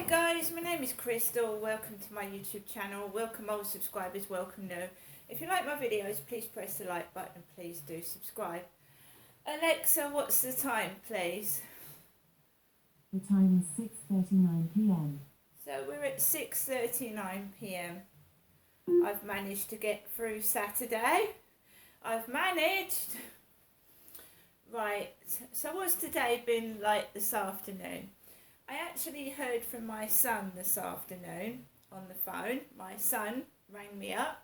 guys, my name is Crystal. Welcome to my YouTube channel. Welcome old subscribers, welcome new. If you like my videos, please press the like button and please do subscribe. Alexa, what's the time, please? The time is 6:39 p.m. So we're at 6:39 p.m. I've managed to get through Saturday. I've managed. Right, so what's today been like this afternoon? I actually heard from my son this afternoon on the phone. My son rang me up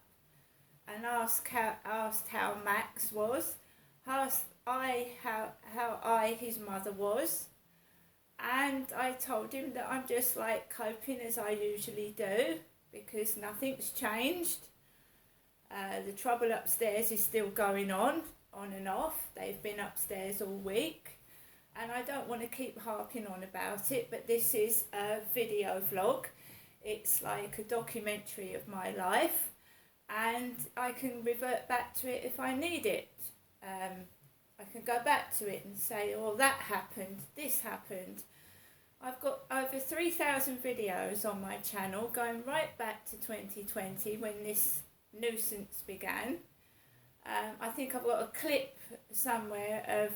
and asked how Max was, asked how his mother was, and I told him that I'm just like coping as I usually do because nothing's changed. The trouble upstairs is still going on and off. They've been upstairs all week. And I don't want to keep harping on about it, but this is a video vlog. It's like a documentary of my life, and I can revert back to it if I need it. I can go back to it and say, oh, that happened, this happened. I've got over 3,000 videos on my channel going right back to 2020 when this nuisance began. I think I've got a clip somewhere of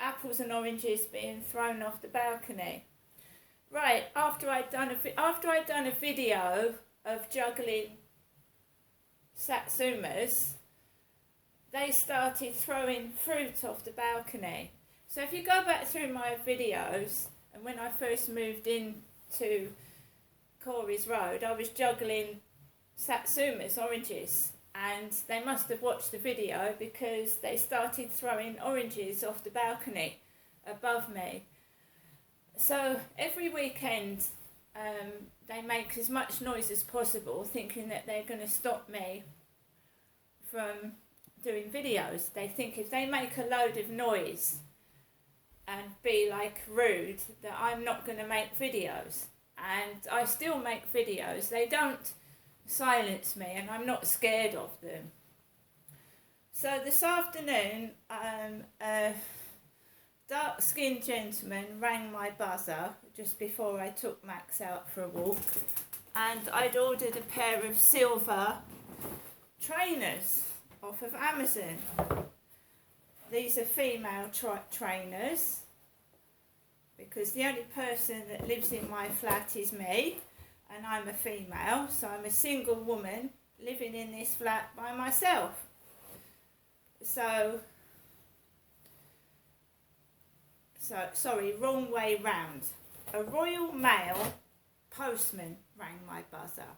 apples and oranges being thrown off the balcony. Right, after I'd done a video of juggling satsumas, they started throwing fruit off the balcony. So if you go back through my videos, and when I first moved into Corey's Road, I was juggling satsumas, oranges. And they must have watched the video because they started throwing oranges off the balcony above me. So every weekend they make as much noise as possible, thinking that they're going to stop me from doing videos. They think if they make a load of noise and be like rude, that I'm not going to make videos. And I still make videos. They don't silence me, and I'm not scared of them. So this afternoon, a dark-skinned gentleman rang my buzzer just before I took Max out for a walk, and I'd ordered a pair of silver trainers off of Amazon. These are female trainers because the only person that lives in my flat is me. And I'm a female, so I'm a single woman living in this flat by myself. Sorry, wrong way round. A Royal Mail postman rang my buzzer.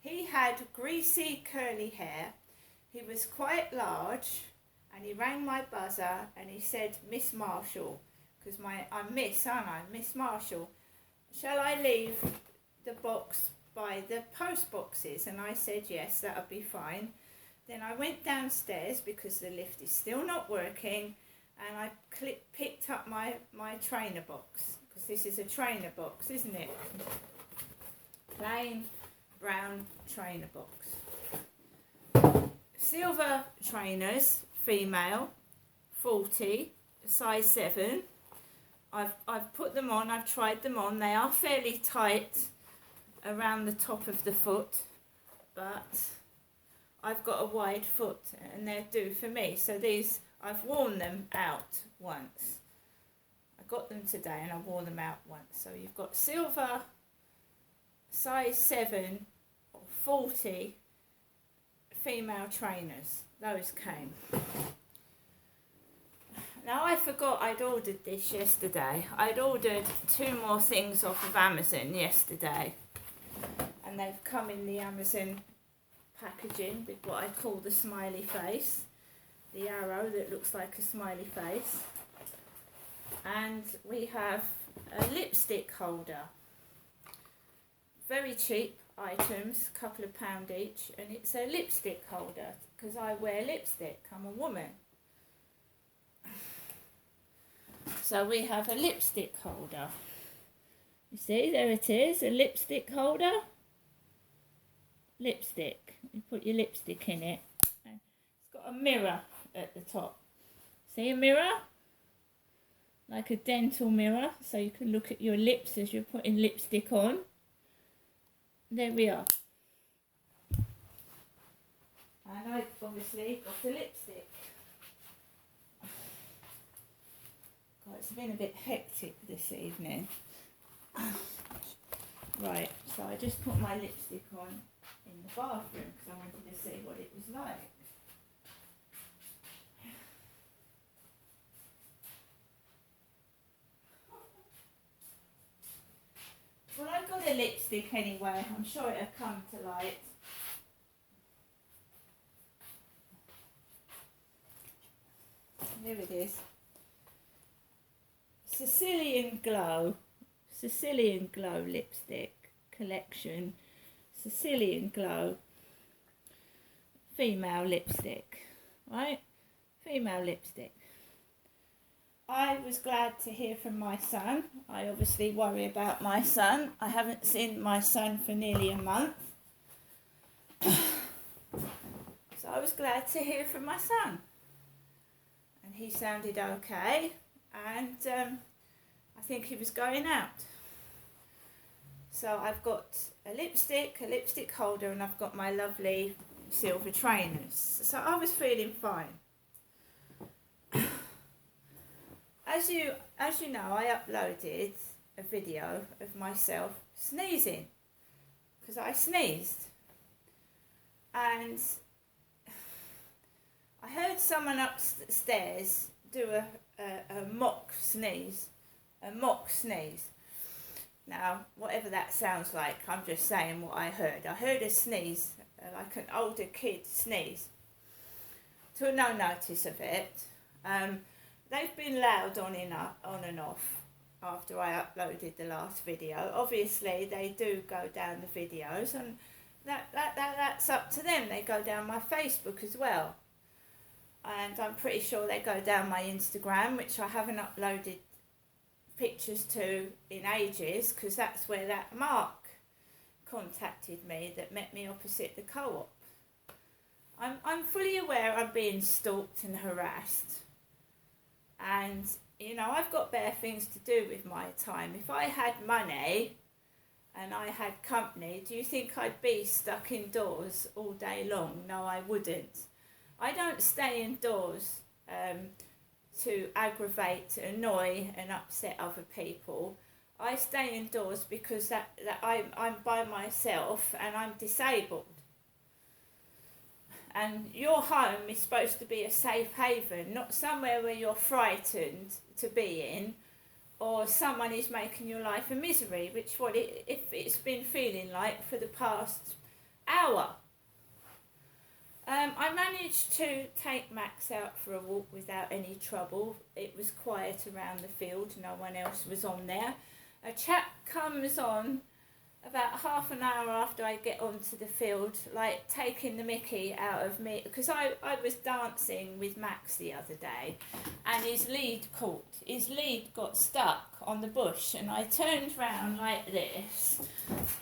He had greasy curly hair, he was quite large, and he rang my buzzer and he said, Miss Marshall, because I'm Miss, aren't I? Miss Marshall, shall I leave the box by the post boxes? And I said yes, that would be fine. Then I went downstairs because the lift is still not working, and I picked up my trainer box, because this is a trainer box, isn't it? Plain brown trainer box. Silver trainers, female, 40, size 7. I've put them on, I've tried them on. They are fairly tight around the top of the foot, but I've got a wide foot and they're due for me. So these, I've worn them out once. I got them today and I wore them out once. So you've got silver, size 7 or 40 female trainers. Those came. Now I forgot I'd ordered this yesterday. I'd ordered 2 more things off of Amazon yesterday. And they've come in the Amazon packaging with what I call the smiley face. The arrow that looks like a smiley face. And we have a lipstick holder. Very cheap items, a couple of £1 each. And it's a lipstick holder because I wear lipstick. I'm a woman. So we have a lipstick holder. You see, there it is, a lipstick holder. Lipstick. You put your lipstick in it. It's got a mirror at the top. See a mirror? like a dental mirror, so you can look at your lips as you're putting lipstick on. There we are. And I've obviously got a lipstick. God, it's been a bit hectic this evening. Right, so I just put my lipstick on in the bathroom because I wanted to see what it was like. Well, I've got a lipstick anyway. I'm sure it'll come to light. Here it is. Sicilian Glow lipstick collection. Sicilian Glow female lipstick, right? Female lipstick. I was glad to hear from my son. I obviously worry about my son. I haven't seen my son for nearly a month. So I was glad to hear from my son. And he sounded okay. And I think he was going out. So I've got a lipstick holder, and I've got my lovely silver trainers. So I was feeling fine. As you know, I uploaded a video of myself sneezing because I sneezed, and I heard someone upstairs do a mock sneeze. Now, whatever that sounds like, I'm just saying what I heard. I heard a sneeze, like an older kid sneeze. Took no notice of it. They've been loud on and off after I uploaded the last video. Obviously, they do go down the videos, and that's up to them. They go down my Facebook as well. And I'm pretty sure they go down my Instagram, which I haven't uploaded pictures to in ages, because that's where that Mark contacted me that met me opposite the co-op. I'm fully aware I'm being stalked and harassed. And, you know, I've got better things to do with my time. If I had money and I had company, do you think I'd be stuck indoors all day long? No, I wouldn't. I don't stay indoors to aggravate, annoy and upset other people. I stay indoors because that I'm by myself and I'm disabled. And your home is supposed to be a safe haven, not somewhere where you're frightened to be in, or someone is making your life a misery, which if it's been feeling like for the past hour. I managed to take Max out for a walk without any trouble. It was quiet around the field, no one else was on there. A chap comes on about half an hour after I get onto the field, like taking the mickey out of me, because I was dancing with Max the other day, and his lead got stuck on the bush, and I turned round like this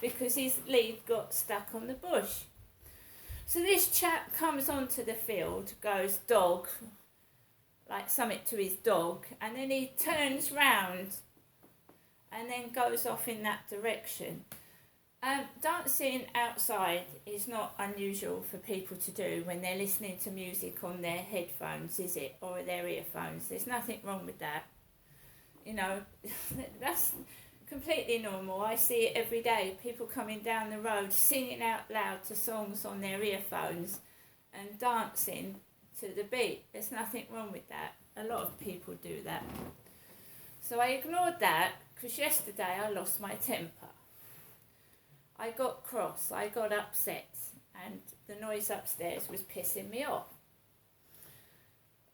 because his lead got stuck on the bush. So this chap comes onto the field, goes dog, like something to his dog, and then he turns round and then goes off in that direction. Dancing outside is not unusual for people to do when they're listening to music on their headphones, is it? Or their earphones. There's nothing wrong with that. You know, that's completely normal. I see it every day. People coming down the road singing out loud to songs on their earphones and dancing to the beat. There's nothing wrong with that. A lot of people do that. So I ignored that because yesterday I lost my temper. I got cross, I got upset, and the noise upstairs was pissing me off.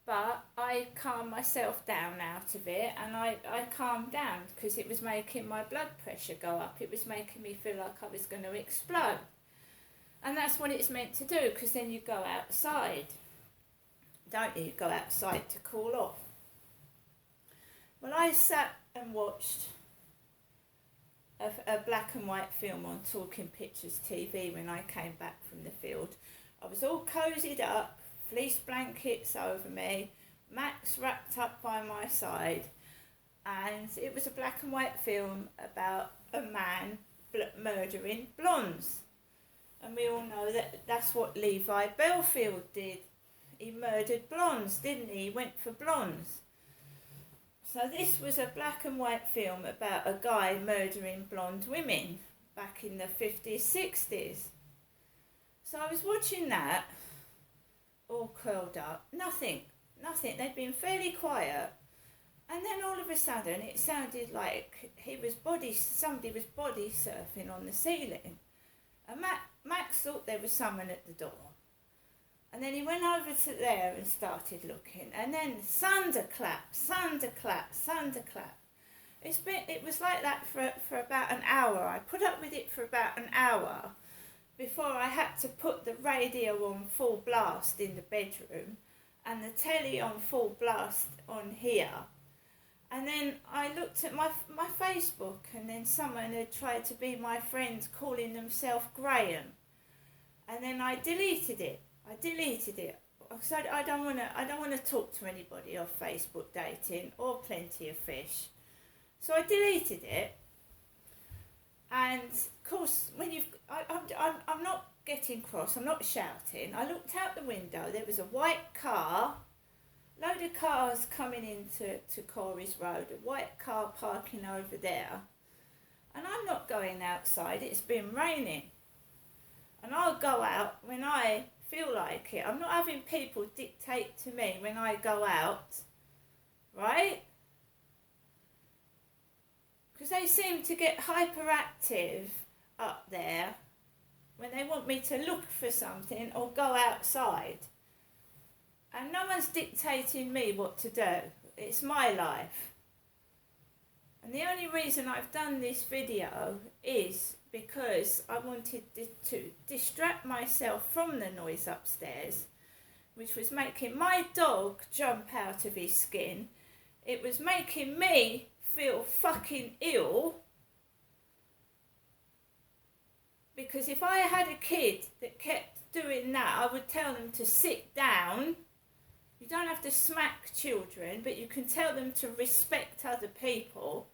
But I calmed myself down out of it, and I calmed down because it was making my blood pressure go up. It was making me feel like I was going to explode. And that's what it's meant to do, because then you go outside, don't you? You go outside to cool off. Well, I sat and watched a black and white film on Talking Pictures TV when I came back from the field. I was all cosied up, fleece blankets over me, Max wrapped up by my side, and it was a black and white film about a man murdering blondes. And we all know that that's what Levi Belfield did. He murdered blondes, didn't he? He went for blondes. So this was a black and white film about a guy murdering blonde women back in the 50s, 60s. So I was watching that, all curled up, nothing. They'd been fairly quiet. And then all of a sudden it sounded like somebody was body surfing on the ceiling. And Max thought there was someone at the door. And then he went over to there and started looking. And then thunderclap. It was like that for about an hour. I put up with it for about an hour before I had to put the radio on full blast in the bedroom and the telly on full blast on here. And then I looked at my Facebook, and then someone had tried to be my friend calling themselves Graham. And then I deleted it. So I don't want to talk to anybody off Facebook dating or Plenty of Fish. So I deleted it. And of course, I'm not getting cross, I'm not shouting. I looked out the window, there was a white car, load of cars coming into Corey's Road, a white car parking over there. And I'm not going outside, it's been raining. And I'll go out when I feel like it. I'm not having people dictate to me when I go out, right? Because they seem to get hyperactive up there when they want me to look for something or go outside. And no one's dictating me what to do. It's my life. And the only reason I've done this video is because I wanted to distract myself from the noise upstairs, which was making my dog jump out of his skin. It was making me feel fucking ill, because if I had a kid that kept doing that, I would tell them to sit down. You don't have to smack children, but you can tell them to respect other people,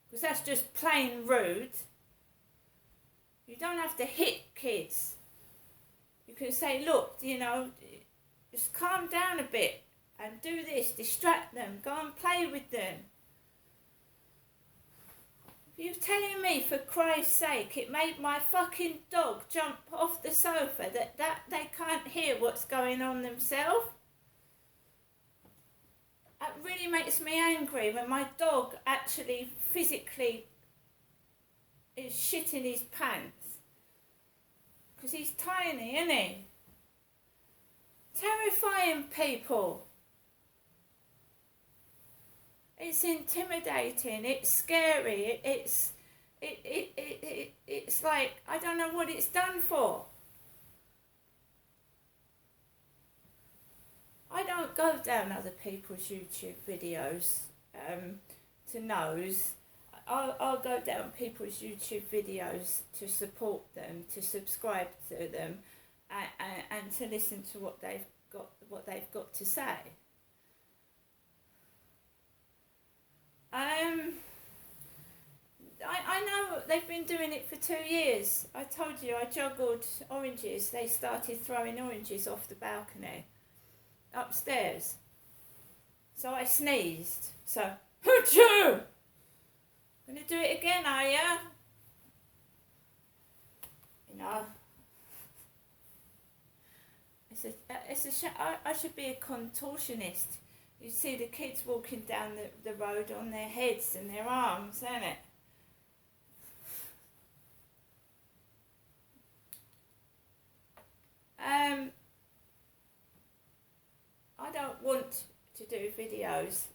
because that's just plain rude. You don't have to hit kids. You can say, look, just calm down a bit and do this, distract them, go and play with them. You're telling me, for Christ's sake, it made my fucking dog jump off the sofa, that they can't hear what's going on themselves? That really makes me angry when my dog actually physically is shitting his pants. Because he's tiny, isn't he? Terrifying people. It's intimidating, it's scary, it's like, I don't know what it's done for. I don't go down other people's YouTube videos to nose. I'll go down people's YouTube videos to support them, to subscribe to them, and to listen to what they've got to say. I know they've been doing it for 2 years. I told you I juggled oranges. They started throwing oranges off the balcony upstairs. So I sneezed. So, hoochoo! Gonna do it again, are ya? I should be a contortionist. You see the kids walking down the road on their heads and their arms, isn't it? I don't want to do videos,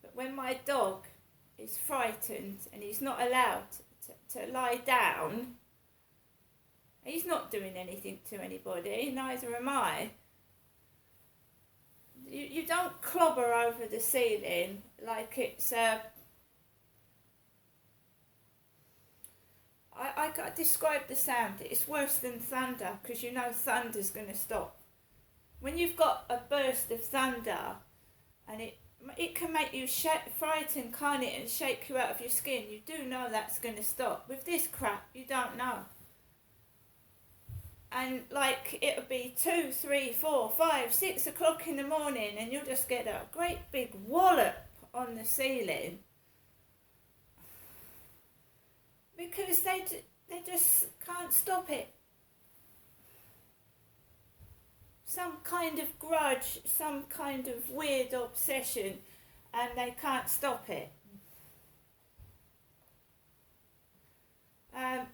but when my dog is frightened and he's not allowed to lie down, he's not doing anything to anybody, neither am I. You don't clobber over the ceiling like it's I describe the sound. It's worse than thunder, because you know thunder's going to stop. When you've got a burst of thunder and it it can make you frightened, can't it, and shake you out of your skin. You do know that's going to stop. With this crap, you don't know. And like it'll be 2, 3, 4, 5, 6 o'clock in the morning, and you'll just get a great big wallop on the ceiling because they just can't stop it. Some kind of grudge, some kind of weird obsession, and they can't stop it.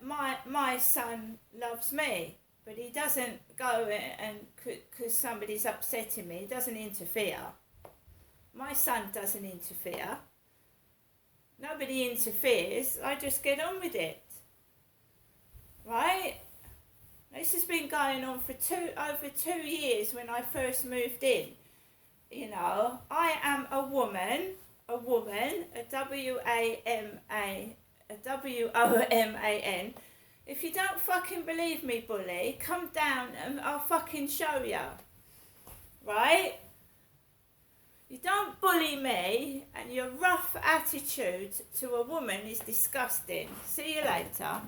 My son loves me, but he doesn't go and because somebody's upsetting me, he doesn't interfere. My son doesn't interfere. Nobody interferes. I just get on with it. Right? This has been going on for over 2 years when I first moved in. You know, I am a woman, a W-O-M-A-N. If you don't fucking believe me, bully, come down and I'll fucking show you. Right? You don't bully me, and your rough attitude to a woman is disgusting. See you later.